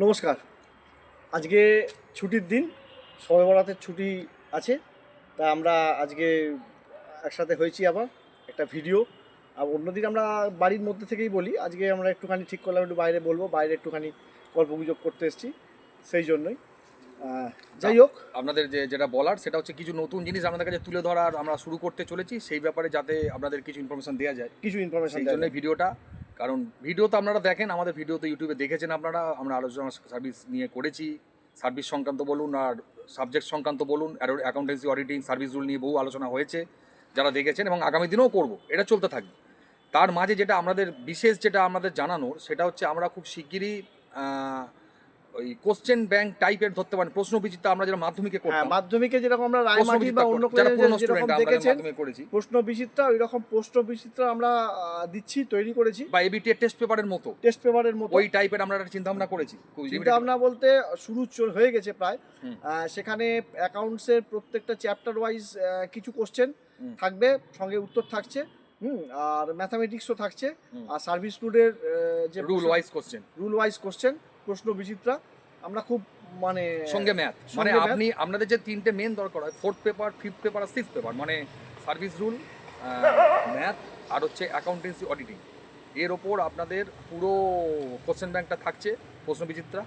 নমস্কার। আজকে ছুটির দিন, শবে বরাতের ছুটি আছে। তা আমরা আজকে একসাথে হয়েছি আবার একটা ভিডিও। আর অন্যদিন আমরা বাড়ির মধ্যে থেকেই বলি, আজকে আমরা একটুখানি ঠিক করলাম একটু বাইরে বলবো, বাইরে একটুখানি গল্পগুজব করতে এসেছি সেই জন্যই। যাই হোক, আপনাদের যেটা বলার সেটা হচ্ছে কিছু নতুন জিনিস আপনাদের কাছে তুলে ধরার আমরা শুরু করতে চলেছি, সেই ব্যাপারে যাতে আপনাদের কিছু ইনফরমেশন দেওয়া যায়, কিছু ইনফরমেশন সেই জন্যই ভিডিওটা। কারণ ভিডিও তো আপনারা দেখেন, আমাদের ভিডিও তো ইউটিউবে দেখেছেন আপনারা, আমরা আলোচনা সার্ভিস নিয়ে করেছি। সার্ভিস সংক্রান্ত বলুন আর সাবজেক্ট সংক্রান্ত বলুন, আর অ্যাকাউন্টেন্সি অডিটিং সার্ভিস রুল নিয়ে বহু আলোচনা হয়েছে, যারা দেখেছেন, এবং আগামী দিনেও করব, এটা চলতে থাকবে। তার মাঝে যেটা আমাদের বিশেষ যেটা আমাদের জানানোর সেটা হচ্ছে আমরা খুব শিগগিরই ওই কোশ্চেন ব্যাংক টাইপের ধরতে পারেন, প্রশ্ন বিচিত্রা আমরা যেটা মাধ্যমিকে করতাম, মাধ্যমিকে যেরকম আমরা রায়মাটি বা অন্য যেরকম দেখেছেন করেছি, প্রশ্ন বিচিত্রা, ওই রকম প্রশ্ন বিচিত্রা আমরা দিচ্ছি, তৈরি করেছি, বা এবিটি টেস্ট পেপারের মতো, ওই টাইপের আমরা একটা চিন্তা ভাবনা করেছি। চিন্তা ভাবনা বলতে শুরু হয়ে গেছে প্রায়। সেখানে অ্যাকাউন্টসের প্রত্যেকটা চ্যাপ্টার ওয়াইজ কিছু কোশ্চেন থাকবে, সঙ্গে উত্তর থাকছে, আর ম্যাথামেটিক্সও থাকছে, আর সার্ভিস রুলের যে রুল ওয়াইজ কোশ্চেন, প্রশ্ন বিচিত্রা। আমরা খুব মানে সঙ্গে ম্যাথ, মানে আপনি আপনাদের যে তিনটে মেন দরকার হয়, ফোর্থ পেপার, ফিফথ পেপার আর সিক্সথ পেপার, মানে সার্ভিস রুল, ম্যাথ আর হচ্ছে অ্যাকাউন্টেন্সি অডিটিং, এর ওপর আপনাদের পুরো কোশ্চেন ব্যাংকটা থাকছে, প্রশ্ন বিচিত্রা।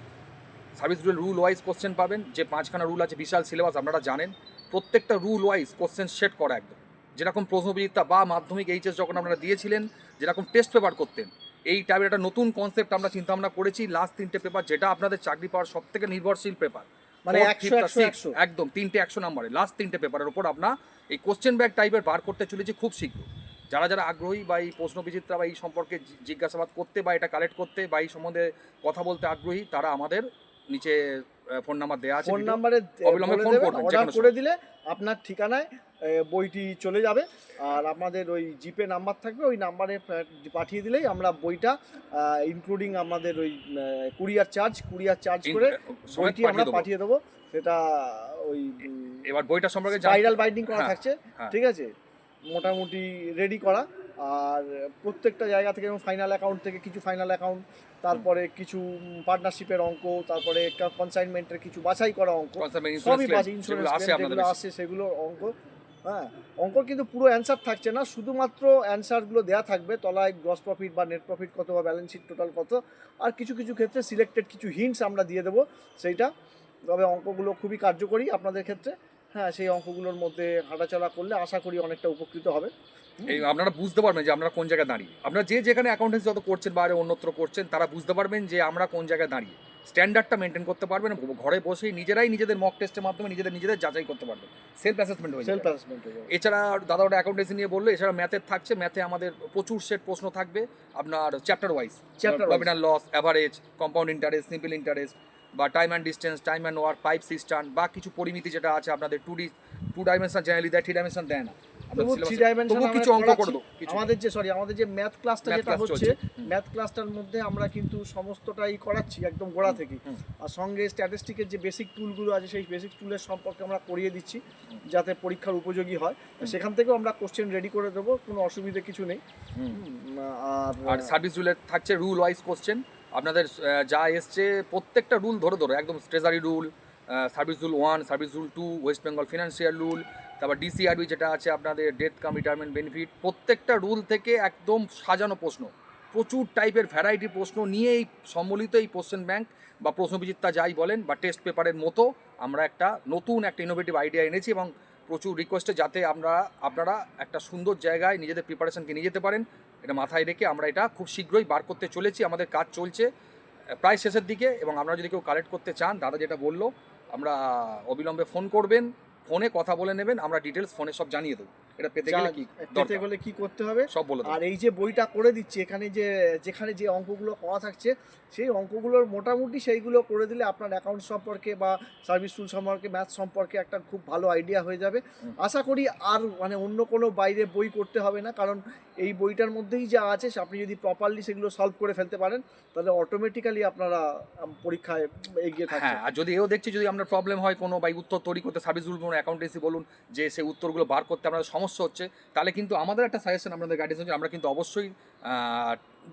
সার্ভিস রুল ওয়াইজ কোশ্চেন পাবেন, যে 5খানা রুল আছে, বিশাল সিলেবাস আপনারা জানেন, প্রত্যেকটা রুল ওয়াইজ কোশ্চেন সেট করা একদম, যেরকম প্রশ্ন বিচিত্রা বা মাধ্যমিক এইচএস যখন আপনারা দিয়েছিলেন যেরকম টেস্ট পেপার করতেন, এই টাইপের একটা নতুন কনসেপ্ট আমরা চিন্তা ভাবনা করেছি। লাস্ট 3টে পেপার, যেটা আপনাদের চাকরি পাওয়ার সব থেকে নির্ভরশীল পেপার, মানে 100 একদম 3টে 100 নাম্বারে, লাস্ট 3টে পেপারের উপর আমরা এই কোশ্চেন ব্যাংক টাইপের বার করতে চলেছি খুব শীঘ্র। যারা যারা আগ্রহী বা এই প্রশ্ন বিচিত্রা বা এই সম্পর্কে জিজ্ঞাসাবাদ করতে বা এটা কালেক্ট করতে বা এই সম্বন্ধে কথা বলতে আগ্রহী, তারা আমাদের নিচে ফোন নাম্বার দেওয়া আছে, ফোন নাম্বারে অবিলম্বে ফোন করবেন, অর্ডার করে দিলে আপনার ঠিকানায় বইটি চলে যাবে। আর আমাদের ওই জিপে নাম্বার থাকবে, ওই নাম্বারে পাঠিয়ে দিলেই আমরা বইটা ইনক্লুডিং আমাদের ওই কুরিয়ার চার্জ করে বইটি আমরা পাঠিয়ে দেবো। সেটা ওই এবার বইটা সম্পর্কে স্পাইরাল বাইন্ডিং করা থাকছে, ঠিক আছে, মোটামুটি রেডি করা। আর প্রত্যেকটা জায়গা থেকে, যেমন ফাইনাল অ্যাকাউন্ট থেকে কিছু ফাইনাল অ্যাকাউন্ট, তারপরে কিছু পার্টনারশিপের অঙ্ক, তারপরে কনসাইনমেন্টের কিছু বাছাই করা অঙ্ক, সবই ইন্স্যুরেন্স যেগুলো আসে সেগুলোর অঙ্ক। হ্যাঁ, অঙ্ক কিন্তু পুরো অ্যান্সার থাকছে না, শুধুমাত্র অ্যান্সারগুলো দেওয়া থাকবে, তলায় গ্রস প্রফিট বা নেট প্রফিট কত বা ব্যালেন্স শিট টোটাল কত, আর কিছু কিছু ক্ষেত্রে সিলেক্টেড কিছু হিন্টস আমরা দিয়ে দেবো সেইটা। তবে অঙ্কগুলো খুবই কার্যকরী আপনাদের ক্ষেত্রে। হ্যাঁ, সেই অঙ্কগুলোর মধ্যে হাঁটাচলা করলে আশা করি অনেকটা উপকৃত হবে। এই আপনারা বুঝতে পারবেন যে আপনারা কোন জায়গায় দাঁড়িয়ে, আপনারা যেখানে অ্যাকাউন্টেন্সি যত করছেন বা অন্যত্র করছেন, তারা বুঝতে পারবেন যে আমরা কোন জায়গায় দাঁড়িয়ে, স্ট্যান্ডার্ডটা মেনটেন করতে পারবেন, ঘরে বসেই নিজেরাই নিজেদের মক টেস্টের মাধ্যমে নিজেদের যাচাই করতে পারবেন, সেলফ অ্যাসেসমেন্ট হয়ে যাবে। এছাড়া দাদা ওটা অ্যাকাউন্টেন্সি নিয়ে বললো, এছাড়া ম্যাথের থাকছে, ম্যাথে আমাদের প্রচুর সেট প্রশ্ন থাকবে আপনার chapter wise, profit and loss, average, compound interest, simple interest, বা time and distance, time and work, pipe system, বা কিছু পরিমিতি যেটা আছে আপনাদের 2 ডাইমেনশন জেনারেলি দেয়, 3 ডাইমেনশন দেয় না। আমাদের যে ম্যাথ ক্লাসটা যেটা হচ্ছে, ম্যাথ ক্লাসটার মধ্যে আমরা কিন্তু সমস্তটাই করাচ্ছি একদম গোড়া থেকে। আর সঙ্গে স্ট্যাটিস্টিকের যে বেসিক টুলগুলো আছে, সেই বেসিক টুলের সম্পর্কে আমরা করিয়ে দিচ্ছি যাতে পরীক্ষার উপযোগী হয়। সেখান থেকেও আমরা কোশ্চেন রেডি করে দেবো, কোনো অসুবিধা কিছু নেই। আর সার্ভিস রুলের থাকছে রুল ওয়াইজ কোশ্চেন, আপনাদের যা এসছে প্রত্যেকটা রুল ধরে একদম, treasury rule, service rule 1, service rule 2, West Bengal financial rule, তারপর ডিসিআরবি যেটা আছে আপনাদের ডেথ কাম রিটায়ারমেন্ট বেনিফিট, প্রত্যেকটা রুল থেকে একদম সাজানো প্রশ্ন, প্রচুর টাইপের ভ্যারাইটি প্রশ্ন নিয়ে এই সম্মিলিত এই কোশ্চেন ব্যাংক বা প্রশ্ন বিচিত্রা যাই বলেন বা টেস্ট পেপারের মতো আমরা একটা নতুন একটা ইনোভেটিভ আইডিয়া এনেছি, এবং প্রচুর রিকোয়েস্টে যাতে আপনারা একটা সুন্দর জায়গায় নিজেদের প্রিপারেশনকে নিয়ে যেতে পারেন, এটা মাথায় রেখে আমরা এটা খুব শীঘ্রই বার করতে চলেছি। আমাদের কাজ চলছে প্রায় শেষের দিকে, এবং আপনারা যদি কেউ কালেক্ট করতে চান, দাদা যেটা বললো, আমরা অবিলম্বে ফোন করবেন, ফোনে কথা বলে নেবেন, আমরা ডিটেলস ফোনে সব জানিয়ে দেবো। এটা পেতে গেলে কি করতে হবে সব বলে দেবো। আর এই যে বইটা করে দিচ্ছি, যেখানে যে অঙ্কগুলো করা থাকছে, সেই অঙ্কগুলোর মোটামুটি সেইগুলো করে দিলে আপনার অ্যাকাউন্ট সম্পর্কে বা সার্ভিস রুল সম্পর্কে, ম্যাথ সম্পর্কে একটা খুব ভালো আইডিয়া হয়ে যাবে। আশা করি আর মানে অন্য কোনো বাইরে বই করতে হবে না, কারণ এই বইটার মধ্যেই যা আছে, আপনি যদি প্রপারলি সেগুলো সলভ করে ফেলতে পারেন, তাহলে অটোমেটিক্যালি আপনারা পরীক্ষায় এগিয়ে থাকবেন। আর যদি দেখছি যদি আপনার প্রবলেম হয় কোনো বা উত্তর তৈরি করতে, সার্ভিস রুল বলুন, অ্যাকাউন্টেন্সি বলুন, যে সেই উত্তরগুলো বার করতে আপনারা সমস্যা হচ্ছে, তাহলে কিন্তু আমাদের একটা সাজেশন, আপনাদের গাইডেন্স হচ্ছে আমরা কিন্তু অবশ্যই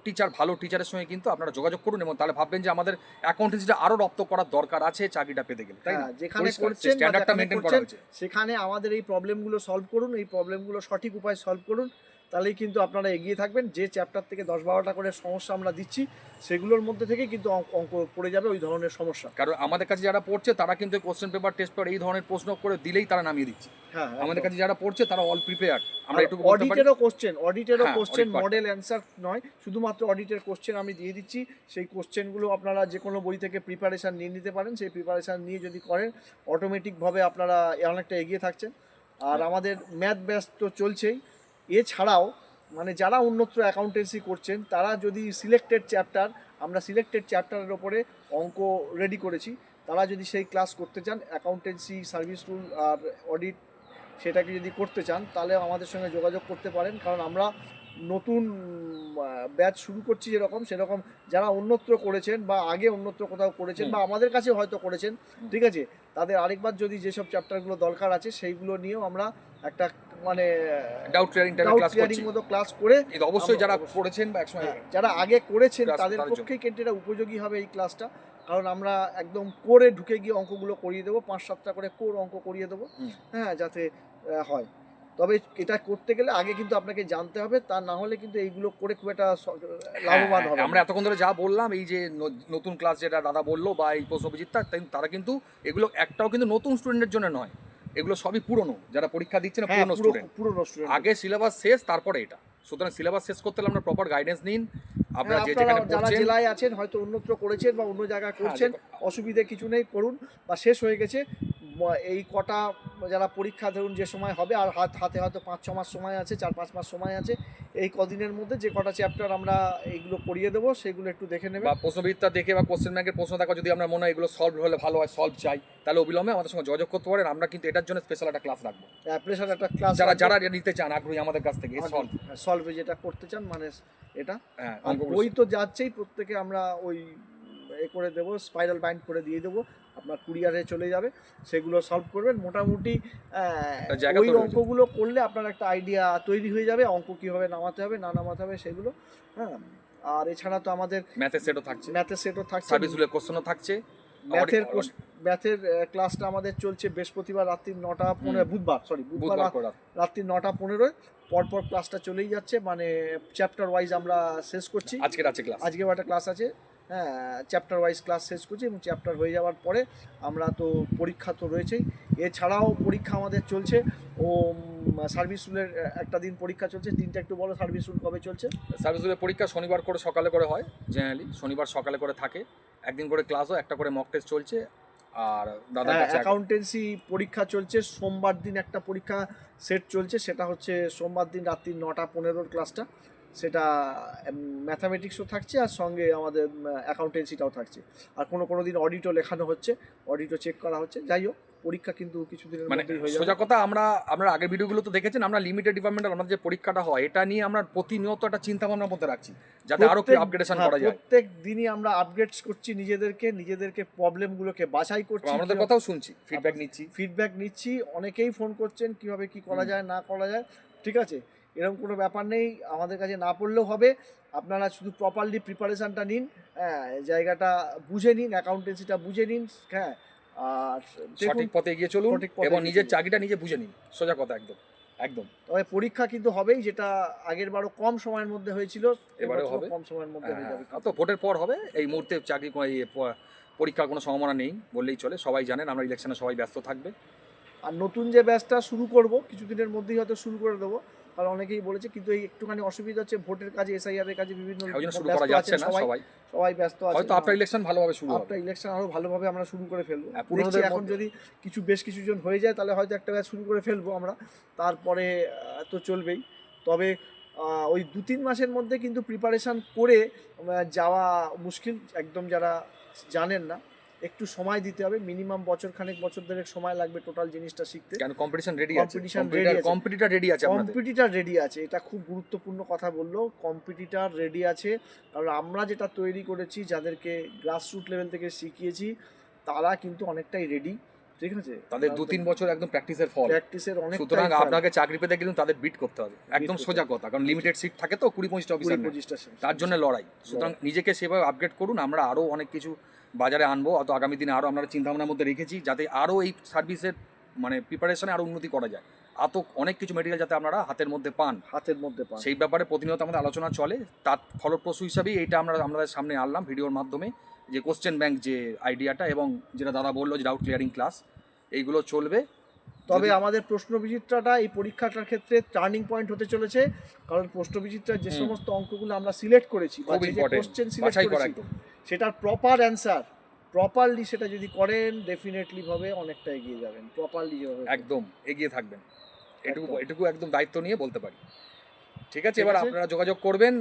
টিচার, ভালো টিচারের সঙ্গে কিন্তু আপনারা যোগাযোগ করুন, এবং তাহলে ভাববেন যে আমাদের অ্যাকাউন্টেন্সিটা আরও রপ্ত করার দরকার আছে চাকরিটা পেতে গেলে, তাই না? যেখানে করছেন স্ট্যান্ডার্ডটা মেনটেন করা হয়েছে, সেখানে আমাদের এই প্রবলেমগুলো সলভ করুন, এই প্রবলেমগুলো সঠিক উপায় সলভ করুন, তাহলেই কিন্তু আপনারা এগিয়ে থাকবেন। যে চ্যাপ্টার থেকে 10-12টা করে সমস্যা আমরা দিচ্ছি, সেগুলোর মধ্যে থেকে কিন্তু অঙ্ক পড়ে যাবে ওই ধরনের সমস্যা। কারণ আমাদের কাছে যারা পড়ছে তারা কিন্তু কোশ্চেন পেপার, টেস্ট পেপার এই ধরনের প্রশ্ন করে দিলেই তারা নামিয়ে দিচ্ছে। হ্যাঁ, আমাদের কাছে যারা পড়ছে তারা অল প্রিপেয়ার্ড। আমরা একটু অডিটেরও question audit part। Model answer নয়, শুধুমাত্র অডিটের কোশ্চেন আমি দিয়ে দিচ্ছি। সেই কোশ্চেনগুলো আপনারা যে কোনো বই থেকে প্রিপারেশান নিয়ে নিতে পারেন। সেই প্রিপারেশান নিয়ে যদি করেন, অটোমেটিকভাবে আপনারা অনেকটা এগিয়ে থাকছেন। আর আমাদের ম্যাথ ব্যাচ তো চলছেই। এছাড়াও মানে যারা উন্নত অ্যাকাউন্টেন্সি করছেন, তারা যদি আমরা সিলেক্টেড চ্যাপ্টারের ওপরে অঙ্ক রেডি করেছি, তারা যদি সেই ক্লাস করতে চান, অ্যাকাউন্টেন্সি, সার্ভিস রুল আর অডিট, সেটাকে যদি করতে চান, তাহলে আমাদের সঙ্গে যোগাযোগ করতে পারেন। কারণ আমরা নতুন ব্যাচ শুরু করছি, সেরকম যারা উন্নত করেছেন বা আগে উন্নত কোথাও করেছেন বা আমাদের কাছে হয়তো করেছেন, ঠিক আছে, তাদের আরেকবার যদি যেসব চ্যাপ্টারগুলো দরকার আছে সেইগুলো নিয়েও আমরা একটা মানে ডাউট ক্লিয়ারিং মতো ক্লাস করে, এটা অবশ্যই যারা পড়েছেন বা একসময় যারা আগে করেছেন class তাদের করার জন্য। পক্ষেই কিন্তু এটা উপযোগী হবে এই ক্লাসটা। কারণ আমরা একদম কোরে ঢুকে গিয়ে অঙ্কগুলো করিয়ে দেবো, 5-7টা করে কোর অঙ্ক করিয়ে দেবো, হ্যাঁ, যাতে হয়। তবে এটা করতে গেলে আগে কিন্তু আপনাকে জানতে হবে, তা না হলে কিন্তু এইগুলো করে খুব একটা লাভবান হবে। আমরা এতক্ষণ ধরে যা বললাম, এই যে নতুন ক্লাস যেটা দাদা বললো বা এই প্রশ্নবিচিত্রা, তারা কিন্তু এগুলো একটাও কিন্তু নতুন স্টুডেন্টের জন্য নয়, এগুলো সবই পুরনো, যারা পরীক্ষা দিচ্ছে না পুরনো স্টুডেন্ট। আগে সিলেবাস শেষ, তারপরে এটা। সুতরাং সিলেবাস শেষ করতে হলে আপনারা প্রপার গাইডেন্স নিন। আপনারা যারা জেলায় আছেন, হয়তো উন্নত করেছেন বা অন্য জায়গায় করছেন, অসুবিধে কিছু নেই, করুন। বা শেষ হয়ে গেছে এই কটা, যারা পরীক্ষা ধরুন যে সময় হবে, আর হাতে হয়তো 5-6 মাস সময় আছে, 4-5 মাস সময় আছে, এই কদিনের মধ্যে যে কটা চ্যাপ্টার আমরা এইগুলো করিয়ে দেবো, সেগুলো একটু দেখে নেবেন। বা প্রশ্নবিদ্যা দেখে বা কোশ্চেন ব্যাংকের প্রশ্ন দেখা, যদি আমরা মনে হয় এগুলো সলভ হলে ভালো হয়, সলভ চাই, তাহলে অবিলম্বে আমাদের সঙ্গে যোগাযোগ করতে পারেন। আমরা কিন্তু এটার জন্য স্পেশাল একটা ক্লাস রাখবো। একটা ক্লাস যারা নিতে চান আগ্রহী আমাদের কাছ থেকে সলভে যেটা করতে চান, মানে এটা বই তো যাচ্ছেই, প্রত্যেকে আমরা ওই করে দেবো, স্পাইরাল বাইন্ড করে দিয়ে দেবো, আপনার কুরিয়ারে চলে যাবে, সেগুলো সলভ করবেন। মোটামুটি ওই অঙ্কগুলো করলে আপনার একটা আইডিয়া তৈরি হয়ে যাবে, অঙ্ক কীভাবে নামাতে হবে না নামাতে হবে সেগুলো। হ্যাঁ, আর এছাড়া তো আমাদের ম্যাথের সেটও থাকছে, সার্ভিস রুলের কোশ্চেনও থাকছে। ম্যাথের ক্লাসটা আমাদের চলছে বৃহস্পতিবার রাত্রি 9:15, বুধবার রাত্রি 9:15 পরপর ক্লাসটা চলেই যাচ্ছে। মানে চ্যাপ্টার ওয়াইজ আমরা শেষ করছি। আজকের একটা ক্লাস আছে, হ্যাঁ, চ্যাপ্টার ওয়াইজ ক্লাস শেষ করছি, এবং চ্যাপ্টার হয়ে যাওয়ার পরে আমরা তো পরীক্ষা তো রয়েছেই। এছাড়াও পরীক্ষা আমাদের চলছে, ও সার্ভিস রুলের একটা দিন পরীক্ষা চলছে। দিনটা একটু বলো, সার্ভিস রুল কবে চলছে? সার্ভিস রুলের পরীক্ষা শনিবার করে সকালে করে হয়, জেনারেলি শনিবার সকালে করে থাকে, একদিন করে ক্লাস হয়, একটা করে মক টেস্ট চলছে। আর দাদা অ্যাকাউন্টেন্সি পরীক্ষা চলছে, সোমবার দিন একটা পরীক্ষা সেট চলছে, সেটা হচ্ছে সোমবার দিন রাত্রি 9:15 ক্লাসটা, সেটা ম্যাথামেটিক্সও থাকছে, আর সঙ্গে আমাদের অ্যাকাউন্টেন্সিটাও থাকছে। আর কোনো দিন অডিটও লেখানো হচ্ছে, অডিটও চেক করা হচ্ছে। যাই হোক, পরীক্ষা কিন্তু কিছুদিনের মধ্যেই হয়ে যাবে। সোজা কথা, আপনারা আগের ভিডিওগুলো তো দেখেছেন, আমরা লিমিটেড ডিপার্টমেন্টাল আমাদের যে পরীক্ষাটা হয়, এটা নিয়ে আমরা প্রতিনিয়ত একটা চিন্তা ভাবনার মধ্যে রাখছি, যাতে আরো কি আপগ্রেডেশন করা যায়। প্রত্যেক দিনই আমরা আপগ্রেডস করছি, নিজেদেরকে প্রবলেমগুলোকে বাছাই করছি, আমাদের কথাও শুনছি, ফিডব্যাক নিচ্ছি। অনেকেই ফোন করছেন কিভাবে কি করা যায় না করা যায়, ঠিক আছে, এরকম কোনো ব্যাপার নেই, আমাদের কাছে না পড়লেও হবে। আপনারা শুধু প্রপারলি প্রিপারেশানটা নিন, হ্যাঁ, জায়গাটা বুঝে নিন, অ্যাকাউন্টেন্সিটা বুঝে নিন, হ্যাঁ, আর সঠিক পথে এগিয়ে চলুন এবং নিজের চাকরিটা নিজে বুঝে নিন। সোজা কথা, একদম। তবে পরীক্ষা কিন্তু হবেই, যেটা আগের বারও কম সময়ের মধ্যে হয়েছিল, এবারেও হবে কম সময়ের মধ্যে হয়ে যাবে। তো ভোটের পর হবে, এই মুহূর্তে চাকরি পরীক্ষার কোনো সম্ভাবনা নেই বললেই চলে। সবাই জানেন আমরা ইলেকশনে সবাই ব্যস্ত থাকবে। আর নতুন যে ব্যাচটা শুরু করব, কিছুদিনের মধ্যেই হয়তো শুরু করে দেবো, কারণ অনেকেই বলেছে, কিন্তু এই একটুখানি অসুবিধা হচ্ছে, ভোটের কাজে, SIR এর কাজে বিভিন্ন সবাই ব্যস্ত আছে। হয়তো আফটার ইলেকশন ভালোভাবে শুরু হবে, আফটার ইলেকশন আরো ভালোভাবে আমরা শুরু করে ফেলবো। এখন যদি বেশ কিছুজন হয়ে যায়, তাহলে হয়তো একটা ব্যাচ শুরু করে ফেলবো আমরা, তারপরে তো চলবেই। তবে ওই 2-3 মাসের মধ্যে কিন্তু প্রিপারেশান করে যাওয়া মুশকিল একদম। যারা জানেন না, একটু সময় দিতে হবে, মিনিমাম বছর দেড়েক সময় লাগবে টোটাল জিনিসটা শিখতে। কারণ কম্পিটিশন রেডি আছে, এটা খুব গুরুত্বপূর্ণ কথা বললো, কম্পিটিটর রেডি আছে। কারণ আমরা যেটা তৈরি করেছি, যাদেরকে গ্রাসরুট লেভেল থেকে শিখিয়েছি, তারা কিন্তু অনেকটাই রেডি, ঠিক আছে, তাদের 2-3 বছর একদম প্র্যাকটিসের ফল। প্র্যাকটিসের অনেক, সুতরাং আপনাকে চাকরি পেতে গেলে তাদের বিট করতে হবে, একদম সোজা কথা, কারণ লিমিটেড সিট থাকে তো 20-25টা অফিসার, 20-25টা তার জন্য লড়াই। সুতরাং নিজেকে সেভাবে আপগ্রেড করুন, আমরা আরও অনেক কিছু বাজারে আনবো, অত আগামী দিনে আরও আমরা চিন্তাভাবনার মধ্যে রেখেছি যাতে আরও এই সার্ভিসের মানে প্রিপারেশনে আরও উন্নতি করা যায়, এত অনেক কিছু মেটেরিয়াল যাতে আপনারা হাতের মধ্যে পান, সেই ব্যাপারে প্রতিনিয়ত আমাদের আলোচনা চলে। তার ফলপ্রসূ হিসাবেই এইটা আমরা আমাদের সামনে আনলাম ভিডিওর মাধ্যমে, যে কোশ্চেন ব্যাংক যে আইডিয়াটা, এবং যেটা দাদা বললো যে ডাউট ক্লিয়ারিং ক্লাস, এইগুলো চলবে। তবে আমাদের প্রশ্নবিচিত্রাটা এই পরীক্ষাটার ক্ষেত্রে টার্নিং পয়েন্ট হতে চলেছে, কারণ প্রশ্নবিচিত্রার যে সমস্ত অঙ্কগুলো আমরা সিলেক্ট করেছি বা যে কোশ্চেন সিলেক্ট করেছি সেটার প্রপার অ্যান্সার প্রপারলি সেটা যদি করেন ডেফিনেটলি ভাবে অনেকটা এগিয়ে যাবেন, প্রপারলি একদম এগিয়ে থাকবেন, এটুকু একদম দায়িত্ব নিয়ে বলতে পারি। ঠিক আছে, এবার আপনারা যোগাযোগ করবেন,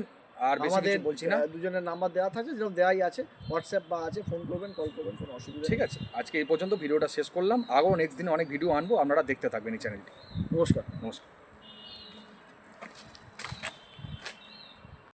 আর বেশি কিছু বলছি না। দুজনের নাম্বার দেওয়া থাকে, যেরকম দেওয়াই আছে, হোয়াটসঅ্যাপ বা আছে, ফোন করবেন, কল করবেন, কোনো অসুবিধা। ঠিক আছে, আজকে এই পর্যন্ত ভিডিওটা শেষ করলাম, আরও নেক্সট দিনে অনেক ভিডিও আনবো, আপনারা দেখতে থাকবেন এই চ্যানেলটি। নমস্কার। নমস্কার।